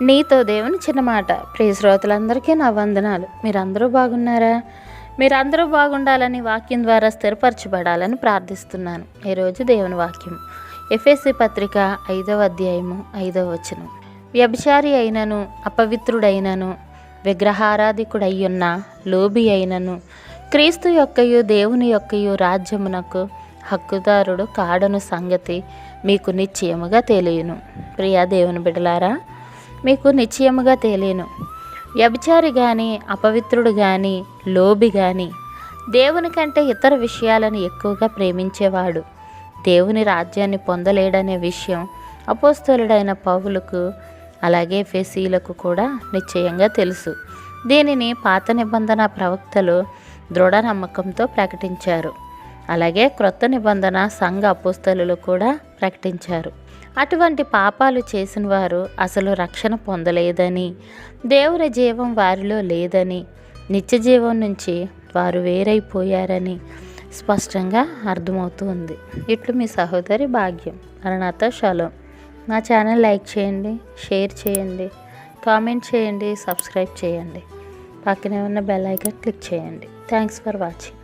నీతో దేవుని చిన్న మాట. ప్రియ శ్రోతలందరికీ నా వందనాలు. మీరందరూ బాగున్నారా? మీరందరూ బాగుండాలని వాక్యం ద్వారా స్థిరపరచబడాలని ప్రార్థిస్తున్నాను. ఈరోజు దేవుని వాక్యం ఎఫెసీ పత్రిక 5వ అధ్యాయము 5వ వచనం. వ్యభిచారి అయినను, అపవిత్రుడైనను, విగ్రహారాధికుడయ్యున్న, లోబి అయినను, క్రీస్తు యొక్కయు దేవుని యొక్కయు రాజ్యమునకు హక్కుదారుడు కాడను సంగతి మీకు నిశ్చయముగా తెలియను. ప్రియా దేవుని బిడ్డలారా, మీకు నిశ్చయముగా తెలియను. వ్యభిచారి కానీ, అపవిత్రుడు కానీ, లోబి కానీ దేవుని కంటే ఇతర విషయాలను ఎక్కువగా ప్రేమించేవాడు దేవుని రాజ్యాన్ని పొందలేడనే విషయం అపోస్తలుడైన పౌలుకు, అలాగే ఎఫెసీయులకు కూడా నిశ్చయంగా తెలుసు. దీనిని పాత నిబంధన ప్రవక్తలు దృఢ నమ్మకంతో ప్రకటించారు. అలాగే క్రొత్త నిబంధన సంఘ అపోస్తలులు కూడా ప్రకటించారు. అటువంటి పాపాలు చేసిన వారు అసలు రక్షణ పొందలేదని, దేవుని జీవం వారిలో లేదని, నిత్య జీవం నుంచి వారు వేరైపోయారని స్పష్టంగా అర్థమవుతుంది. ఇట్లు మీ సహోదరి భాగ్యం. మరణాత షలోం. నా ఛానల్ లైక్ చేయండి, షేర్ చేయండి, కామెంట్ చేయండి, సబ్స్క్రైబ్ చేయండి. పక్కనే ఉన్న బెల్ ఐకాన్ క్లిక్ చేయండి. Thanks for watching.